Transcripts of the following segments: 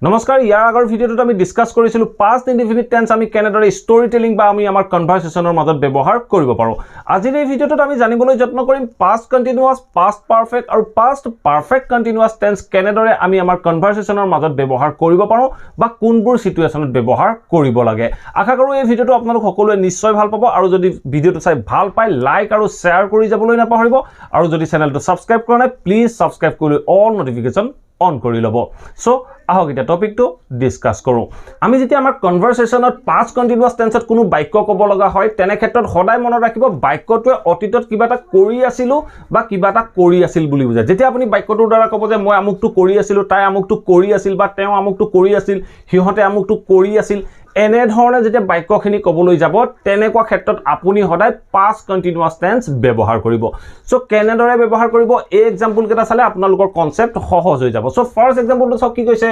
নমস্কাৰ ইয়াৰ আগৰ ভিডিঅ'টোত আমি ডিসকাস কৰিছিলো past indefinite tense আমি কেনেদৰে ষ্টৰী টেলিং বা আমি আমাৰ কনভাৰসেচনৰ মাজত ব্যৱহাৰ কৰিব পাৰো আজিৰ এই ভিডিঅ'টোত আমি জানিবলৈ যত্ন কৰিম past continuous past perfect আৰু past perfect continuous tense কেনেদৰে আমি আমাৰ কনভাৰসেচনৰ মাজত ব্যৱহাৰ কৰিব পাৰো বা কোনবোৰ সিচুৱেচনত ব্যৱহাৰ কৰিব লাগে আশা কৰো এই ভিডিঅ'টো আপোনালোক সকলোৱে নিশ্চয় ভাল পাব আৰু যদি ভিডিঅ'টো চাই ভাল পায় লাইক আৰু শেয়াৰ কৰি যাবলৈ নাপাহৰিব আৰু যদি চেনেলটো সাবস্ক্ৰাইব কৰা নাই প্লিজ সাবস্ক্ৰাইব কৰি অল নোটিফিকেশন অন কৰি লব সো আহক এটা টপিকটো ডিসকাস কৰো আমি যেতিয়া আমাৰ কনভাৰসেচনত past continuous tenseত কোনো বাক্য ক'ব লগা হয় তেনে ক্ষেত্ৰত সদায় মনত ৰাখিব বাক্যটোৱে অতীতত কিবা এটা কৰি আছিল বা কিবা এটা কৰি আছিল বুলি বুজায় যেতিয়া আপুনি বাক্যটোৰ দ্বাৰা ক'ব যে মই আমুকটো কৰি আছিল তাই আমুকটো কৰি আছিল বা তেওঁ আমুকটো কৰি আছিল হিহতে আমুকটো কৰি আছিল এনে ধৰণে যেতিয়া বাক্যখিনি ক'বলৈ যাব তেনেকুৱা ক্ষেত্ৰত আপুনি সদায় past continuous tense ব্যৱহাৰ কৰিব সো কেনেদৰে ব্যৱহাৰ কৰিব এই एग्जांपल কেটা চালে আপোনালোকৰ কনসেপ্ট সহজ হৈ যাব সো ফাৰ্স্ট एग्जांपलটো চাওক কি কৈছে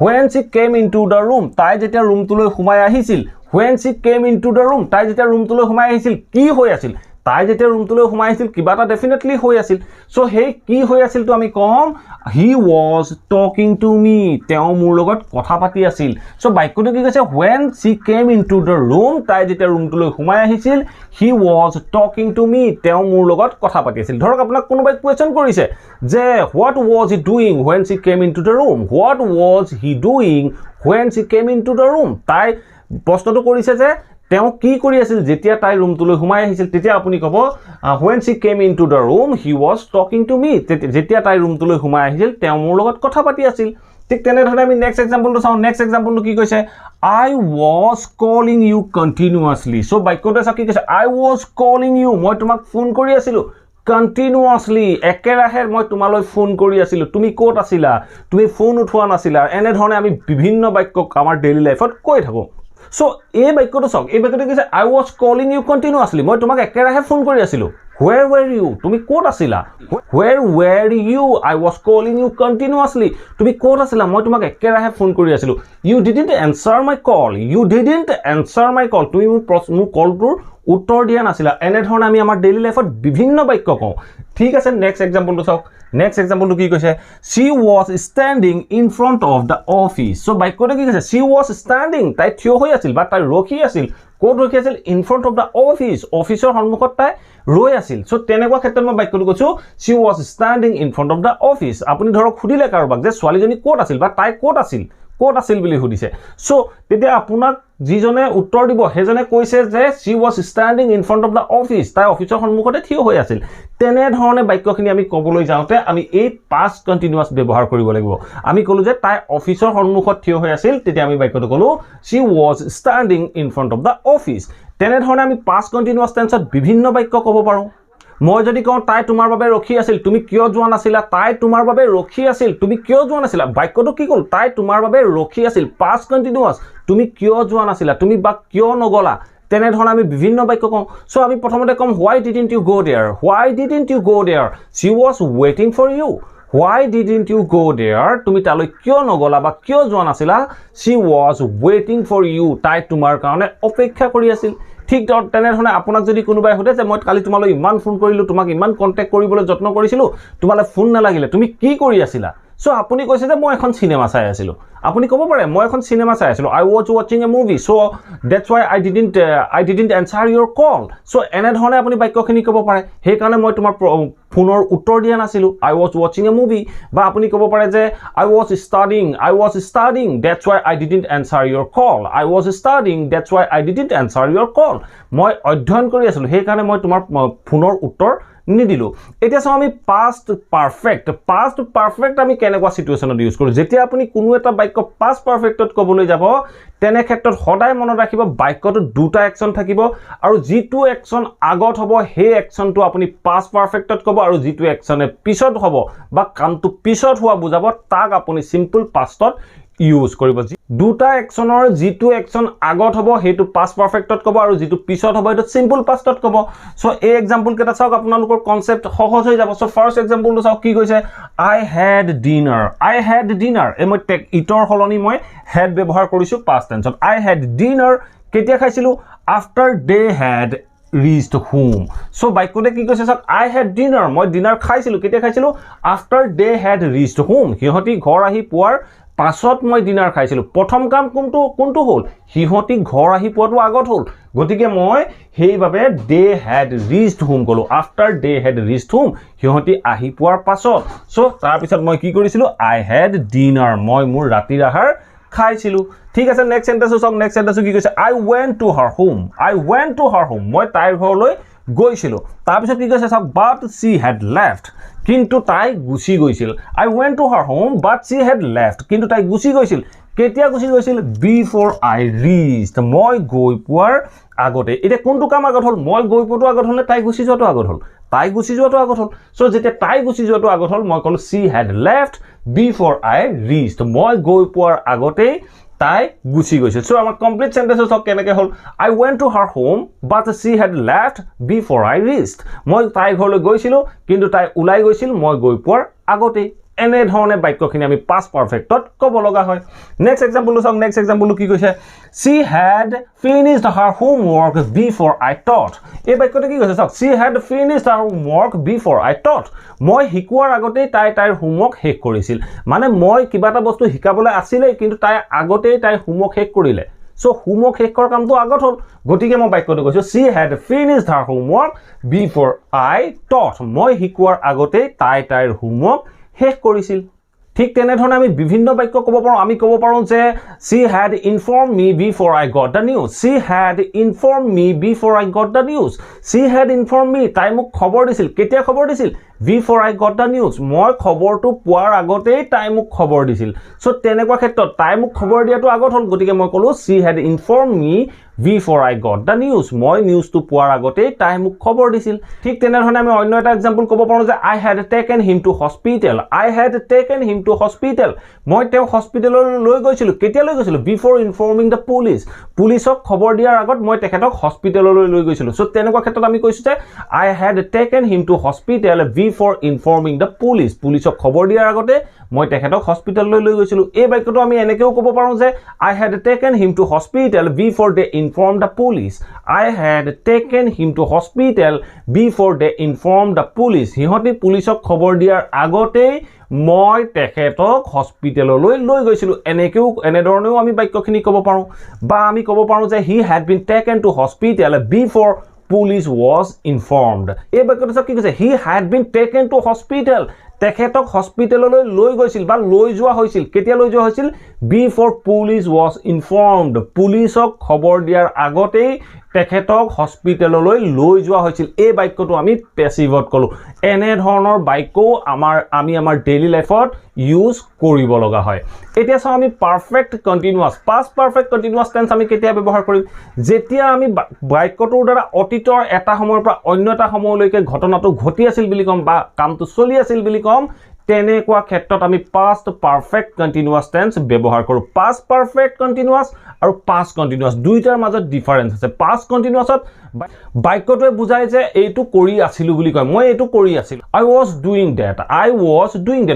when she came into the room তাই যেতিয়া ৰুমটোলৈ সোমাই আহিছিল when she came into the room তাই যেতিয়া ৰুমটোলৈ সোমাই আহিছিল কি হৈ আছিল তাই যেতিয়া ৰুমটোলৈ সোমাই আহিছিল কিবাটা ডেফিনেটলি হৈ আছিল সো হেই কি হৈ আছিল তো আমি কম he was talking to me তেওঁ মোৰ লগত কথা পাতি আছিল সো বাক্যটো কি কৈছে when she came into the room তাই যেতিয়া ৰুমটোলৈ সোমাই আহিছিল he was talking to me তেওঁ মোৰ লগত কথা পাতি আছিল ধৰক আপোনাক কোনোবাই কোৱেশ্চন কৰিছে যে what was he doing when she came into the room what was he doing when she came into the room তাই প্ৰশ্নটো কৰিছে যে তেওঁ কি কৰি আছিল যেতিয়া তাই ৰুমটোলৈ সোমাই আহিছিল তেতিয়া আপুনি ক'ব when she came into the room he was talking to me যেতিয়া তাই ৰুমটোলৈ সোমাই আহিছিল তেওঁ মোৰ লগত কথা পাতি আছিল ঠিক তেনে ধৰণে আমি নেক্সট एग्जांपलটো চাও নেক্সট एग्जांपलটো কি কৈছে I was calling you continuously so বাক্যটো কি কৈছে I was calling you মই তোমাক ফোন কৰি আছিলো continuously একেৰাহে মই তোমালৈ ফোন কৰি আছিলো তুমি ক'ত আছিলা তুমি ফোন উঠোৱা নাছিলা এনে ধৰণে আমি বিভিন্ন বাক্য আমাৰ ডেইলি লাইফত কৈ থাকো সো এই বাক্যটো চাওক এই বাক্যটো কৈছে I was calling you continuously মই তোমাক একেৰাহে ফোন কৰি আছিলো where were you তুমি ক'ত আছিলা where were you I was calling you continuously তুমি ক'ত আছিলা মই তোমাক একেৰাহে ফোন কৰি আছিলো you didn't answer my call you didn't answer my call তুমি মোৰ কলটোৰ উত্তৰ দিয়া নাছিলা এনে ধৰণে আমি আমাৰ ডেইলি লাইফত বিভিন্ন বাক্য কওঁ ঠিক আছে নেক্সট एग्जांपलটো চাওক নেক্সট एग्जांपलটো কি কৈছে she was standing in front of the office so বাক্যটো কি কৈছে she was standing তাই থিয় হৈ আছিল বা তাই ৰখি আছিল ক'ত ৰখি আছিল in front of the office অফিচৰ সন্মুখত তাই ৰৈ আছিল সো তেনেকুৱা ক্ষেত্ৰত মই বাক্যটো কৈছো she was standing in front of the office আপুনি ধৰক খুদিলে কাৰোবাক যে ছোৱালীজনী ক'ত আছিল বা তাই ক'ত আছিল বুলি সুধিছে সো তেতিয়া আপোনাক যিজনে উত্তৰ দিব হেজনে কৈছে যে she was standing in front of the office তাই অফিচৰ সন্মুখতে থিয় হৈ আছিল তেনে ধৰণে বাক্যখিনি আমি ক'বলৈ যাওঁতে আমি এই past continuous ব্যৱহাৰ কৰিব লাগিব আমি ক'লো যে তাই অফিচৰ সন্মুখত থিয় হৈ আছিল তেতিয়া আমি বাক্যটো ক'লো she was standing in front of the office তেনে ধৰণে আমি past continuous tenseত বিভিন্ন বাক্য ক'ব পাৰো মই যদি কওঁ তাই তোমাৰ বাবে ৰখি আছিল তুমি কিয় যোৱা নাছিলা তাই তোমাৰ বাবে ৰখি আছিল তুমি কিয় যোৱা নাছিলা বাক্যটো কি ক'ল তাই তোমাৰ বাবে ৰখি আছিল past continuous তুমি কিয় যোৱা নাছিলা তুমি বা কিয় নগলা তেনে ধৰণে আমি বিভিন্ন বাক্য কওঁ সো আমি প্ৰথমতে কম why didn't you go there she was waiting for you why didn't you go there তুমি তালৈ কিয় নগলা বা কিয় যোৱা নাছিলা she was waiting for you তাই তোমাৰ কাৰণে অপেক্ষা কৰি আছিল ঠিক তেনে ধৰণে আপোনাক যদি কোনোবাই সোধে যে মই কালি তোমালৈ ইমান ফোন কৰিলো তোমাক ইমান কন্টাক্ট কৰিবলৈ যত্ন কৰিছিলো তোমালৈ ফোন নালাগিলে তুমি কি কৰি আছিলা সো আপুনি কৈছে যে মই এখন সিনেমা চাই আছিলো আপুনি ক'ব পাৰে মই এখন সিনেমা চাই আছিলো I was watching a movie so that's why I didn't answer your call so এনে ধৰণে আপুনি বাক্যখিনি ক'ব পাৰে সেই কাৰণে মই তোমাৰ ফোনৰ উত্তৰ দিয়া নাছিলো I was watching a movie বা আপুনি ক'ব পাৰে যে I was studying that's why I didn't answer your call I was studying that's why I didn't answer your call মই অধ্যয়ন কৰি আছিলো সেই কাৰণে মই তোমাৰ ফোনৰ উত্তৰ নিদিলো এতিয়া চাও আমি past perfect আমি কেনেকুৱা সিচুৱেচনত ইউজ কৰো যেতিয়া আপুনি কোনো এটা বাক্য past perfectত ক'বলৈ যাব তেনে ক্ষেত্ৰত সদায় মনত ৰাখিব বাক্যটো দুটা একচন থাকিব আৰু যিটো একচন আগত হ'ব সেই একচনটো আপুনি past perfectত ক'ব আৰু যিটো একচনে পিছত হ'ব বা কামটো পিছত হোৱা বুজাব তাক আপুনি সিম্পল pastত ইউজ কৰিব দুটা একচনৰ যিটো একচন আগত হ'ব হেতু past perfectত ক'ব আৰু যিটো পিছত হ'ব হেতু simple pastত ক'ব সো এই एग्जांपल কেটা চাওক আপোনালোকৰ কনসেপ্ট সহজ হৈ যাব সো ফাৰ্স্ট एग्जांपलটো চাওক কি কৈছে I had dinner এই মই ইটৰ হলনি মই had ব্যৱহাৰ কৰিছো past tenseত I had dinner কেতিয়া খাইছিলো after they had reached home so বাক্যতে কি কৈছে চাওক I had dinner মই ডিনাৰ খাইছিলো কেতিয়া খাইছিলো after they had reached home হিহতি ঘৰ আহি পোৱাৰ পাছত মই ডিনাৰ খাইছিলোঁ প্ৰথম কাম কোনটো হ'ল সিহঁতি ঘৰ আহি পোৱাটো আগত হ'ল গতিকে মই সেইভাবে দে হ্যাড ৰিচড হোম ক'লো after they had reached home সিহঁতি আহি পোৱাৰ পাছত সো তাৰ পিছত মই কি কৰিছিলোঁ আই হ্যাড ডিনাৰ মই মোৰ ৰাতিৰ আহাৰ খাইছিলোঁ ঠিক আছে নেক্সট সেন্টেন্সটো চাওক নেক্সট সেন্টেন্সটো কি কৈছে আই ৱেন্ট টু হাৰ হোম মই তাইৰ ঘৰলৈ গৈছিলোঁ তাৰ পিছত কি কৈছে চাওক বাট সি হ্যাড লেফট কিন্তু তাই গুচি গৈছিল I went to her home but she had left কিন্তু তাই গুচি গৈছিল কেতিয়া গুচি গৈছিল বিফৰ আই ৰিচড মই গৈ পোৱাৰ আগতে এটা কোনটো কাম আগত হ'ল মই গৈ পোৱাটো আগত হ'লে তাই গুচি যোৱাটো আগত হ'ল তাই গুচি যোৱাটো আগত হ'ল সো যেতিয়া তাই গুচি যোৱাটো আগত হ'ল মই ক'লো সি had left before I reached মই গৈ পোৱাৰ আগতে তাই গুচি গৈছিল সো আমাৰ কমপ্লিট সেন্টেন্স হক কেনেকৈ হ'ল I went to her home but she had left before I reached মই তাই ঘৰলৈ গৈছিলোঁ কিন্তু তাই ওলাই গৈছিল মই গৈ পোৱাৰ আগতে এনে ধৰণে বাক্যখিনি আমি পাষ্ট পাৰফেক্টত ক'ব লগা হয় নেক্সট এক্সাম্পলটো চাওক নেক্সট এক্সাম্পলটো কি কৈছে she had finished her homework before I taught এই বাক্যটো কি কৈছে চাওক she had finished her homework before I taught মই শিকোৱাৰ আগতেই তাইৰ হোমৱৰ্ক শেষ কৰিছিল মানে মই কিবা এটা বস্তু শিকাবলৈ আছিলেই কিন্তু তাই আগতেই তাইৰ হোমৱৰ্ক শেষ কৰিলে সো হোমৱৰ্ক শেষ কৰাৰ কামটো আগত হ'ল গতিকে মই বাক্যটো কৈছোঁ she had finished her homework before I taught মই শিকোৱাৰ আগতেই তাইৰ হোমৱৰ্ক শেষ কৰিছিল ঠিক তেনেধৰণে আমি বিভিন্ন বাক্য ক'ব পাৰোঁ আমি ক'ব পাৰোঁ যে she had informed me before I got the news she had informed me before I got the news she had informed me তাই মোক খবৰ দিছিল কেতিয়া খবৰ দিছিল before I got the news মই খবৰটো পোৱাৰ আগতেই তাই মোক খবৰ দিছিল সো তেনেকুৱা ক্ষেত্ৰত তাই মোক খবৰ দিয়াটো আগত হ'ল গতিকে মই ক'লো she had informed me before I got the news মই নিউজটো পোৱাৰ আগতেই তাই মোক খবৰ দিছিল ঠিক তেনেধৰণে আমি অন্য এটা এক্সাম্পল ক'ব পাৰোঁ যে I had taken him to hospital মই তেওঁ হস্পিটেললৈ লৈ গৈছিলোঁ কেতিয়া লৈ গৈছিলোঁ before informing the police পুলিচক খবৰ দিয়াৰ আগত মই তেখেতক হস্পিটেললৈ লৈ গৈছিলোঁ সো তেনেকুৱা ক্ষেত্ৰত আমি কৈছোঁ যে I had taken him to hospital before informing the police পুলিচক খবৰ দিয়াৰ আগতে মই তেখেতক হস্পিটেললৈ লৈ গৈছিলোঁ এই বাক্যটো আমি এনেকৈও ক'ব পাৰোঁ যে I had taken him to hospital before they informed the police I had taken him to hospital before they informed the police সিহঁতি পুলিচক খবৰ দিয়াৰ আগতেই মই তেখেতক হস্পিটেললৈ লৈ গৈছিলোঁ এনেধৰণেও আমি বাক্যখিনি ক'ব পাৰোঁ বা আমি ক'ব পাৰোঁ যে he had been taken to hospital before police was informed এই বাক্যটো কি কৈছে he had been taken to hospital তেখেতক হস্পিটেললৈ লৈ গৈছিল বা লৈ যোৱা হৈছিল কেতিয়া লৈ যোৱা হৈছিল before police was informed পুলিচক খবৰ দিয়াৰ আগতেই তেখেতক হস্পিটেললৈ লৈ যোৱা হৈছিল এই বাক্যটো আমি পেছিভত ক'লো এনে ধৰণৰ বাক্যও আমি আমাৰ ডেইলি লাইফত ইউজ কৰিব লগা হয় এতিয়া চাও আমি perfect continuous past perfect continuous tense আমি কেতিয়া ব্যৱহাৰ কৰিম যেতিয়া আমি বাক্যটোৰ দ্বাৰা অতীতৰ এটা সময়ৰ পৰা অন্য এটা সময়লৈকে ঘটনাটো ঘটি আছিল বুলি কম বা কামটো চলি আছিল বুলি কম তেনেকুৱা ক্ষেত্ৰত আমি পাষ্ট পাৰফেক্ট কন্টিনিউয়াস টেন্স ব্যৱহাৰ কৰোঁ পাষ্ট পাৰফেক্ট কন্টিনিউয়াস আৰু পাষ্ট কন্টিনিউয়াস দুইটাৰ মাজত ডিফাৰেন্স আছে পাষ্ট কন্টিনিউয়াসত বাক্যটোৱে বুজায় যে এইটো কৰি আছিলো বুলি কয় মই এইটো কৰি আছিলো I was doing that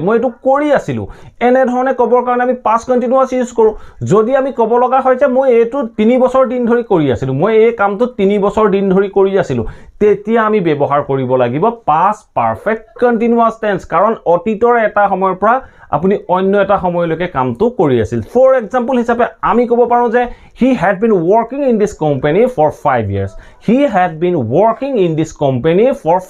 মই এইটো কৰি আছিলো এনে ধৰণে ক'বৰ কাৰণে আমি পাষ্ট কন্টিনিউয়াস ইউজ কৰোঁ যদি আমি ক'ব লগা হয় যে মই এইটো 3 বছৰ দিন ধৰি কৰি আছিলো মই এই কামটো 3 বছৰ দিন ধৰি কৰি আছিলো তেতিয়া আমি ব্যৱহাৰ কৰিব লাগিব পাষ্ট পাৰফেক্ট কন্টিনিউয়াস টেন্স কাৰণ অতীতৰ এটা সময়ৰ পৰা আপুনি অন্য এটা সময়লৈকে কামটো কৰি আছিল ফৰ এক্সাম্পল হিচাপে আমি ক'ব পাৰোঁ যে he had been working in this company for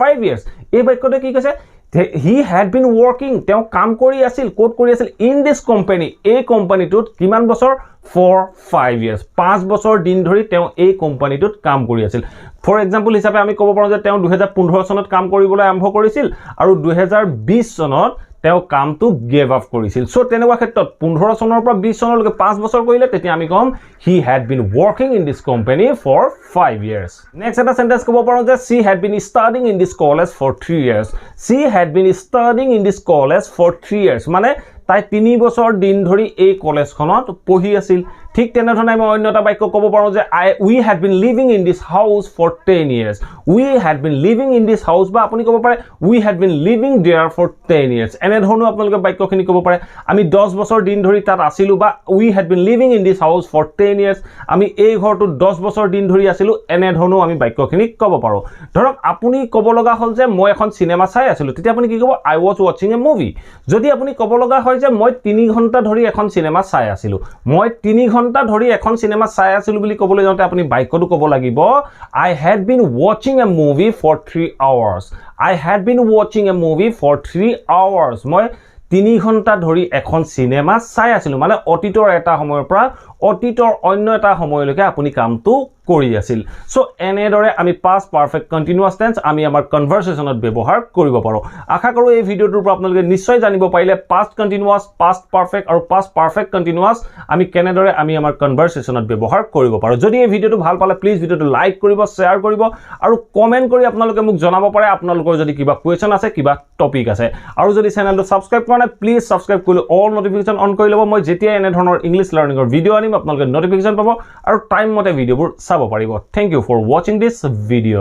5 years এই বাক্যটো কি কৈছে he had been working তেওঁ কাম কৰি আছিল ক'ত কৰি আছিল in this company এই কোম্পানীটোত কিমান বছৰ for 5 years 5 বছৰ দিন ধৰি তেওঁ এই কোম্পানীটোত কাম কৰি আছিল ফৰ এক্সাম্পল হিচাপে আমি ক'ব পাৰোঁ যে তেওঁ 2015 চনত কাম কৰিবলৈ আৰম্ভ কৰিছিল আৰু 2020 চনত তেওঁ কামটো গিভ আপ কৰিছিল সো তেনেকুৱা ক্ষেত্ৰত 15 চনৰ পৰা 20 চনলৈকে 5 বছৰ কৰিলে তেতিয়া আমি কম he had been working in this company for 5 years next এটা সেন্টেন্স ক'ব পাৰোঁ যে she had been studying in this college for 3 years মানে তাই 3 বছৰ দিন ধৰি এই কলেজখনত পঢ়ি আছিল ঠিক তেনেধৰণে আমি অন্য এটা বাক্য ক'ব পাৰোঁ যে we had been living in this house for 10 years. We had been living in this house বা আপুনি ক'ব পাৰে we had been living there for 10 years. এনে ধৰণৰ আপোনালোকে বাক্যখিনি ক'ব পাৰে আমি 10 বছৰ দিন ধৰি তাত আছিলোঁ বা we had been living in this house for 10 years. আমি এই ঘৰটো 10 বছৰ দিন ধৰি আছিলোঁ এনে ধৰণৰ আমি বাক্যখিনি ক'ব পাৰোঁ ধৰক আপুনি ক'ব লগা হ'ল যে মই এখন সিনেমা চাই আছিলোঁ তেতিয়া আপুনি কি ক'ব I was watching a movie. যদি আপুনি ক'ব লগা হয় যে মই 3 ঘণ্টা ধৰি এখন সিনেমা চাই আছিলোঁ মই 3 ঘণ্টা ধৰি এখন সিনেমা চাই আছিলোঁ বুলি ক'বলৈ যাওঁতে আপুনি বাক্যটো ক'ব লাগিব I had been watching a movie for 3 hours. I had been watching a movie for 3 hours. মই 3 ঘণ্টা ধৰি এখন সিনেমা চাই আছিলোঁ মানে অতীতৰ এটা সময়ৰ পৰা অতীতৰ অন্য এটা সময়লৈকে আপুনি কামটো কৰি আছিল সো এনেদৰে আমি past perfect continuous tense আমি আমাৰ কনভাৰসেচনত ব্যৱহাৰ কৰিব পাৰোঁ আশা কৰোঁ এই ভিডিওটোৰ পৰা আপোনালোকে নিশ্চয় জানিব পাৰিলে past continuous past perfect আৰু past perfect continuous আমি কেনেদৰে আমি আমাৰ কনভাৰসেচনত ব্যৱহাৰ কৰিব পাৰোঁ যদি এই ভিডিওটো ভাল পালে প্লিজ ভিডিওটো লাইক কৰিব শেয়াৰ কৰিব আৰু কমেন্ট কৰি আপোনালোকে মোক জনাব পাৰে আপোনালোকৰ যদি কিবা কোৱেশ্চন আছে কিবা টপিক আছে আৰু যদি চেনেলটো সাবস্ক্ৰাইব কৰা নাই প্লিজ সাবস্ক্ৰাইব কৰি অল নটিফিকেশন অন কৰি ল'ব মই যেতিয়া এনে ধৰণৰ ইংলিশ লাৰ্নিংৰ ভিডিও আনিম আপোনালোকে নটিফিকেশন পাব আৰু টাইম মতে ভিডিওবোৰ চাব পাৰিব thank you for watching this video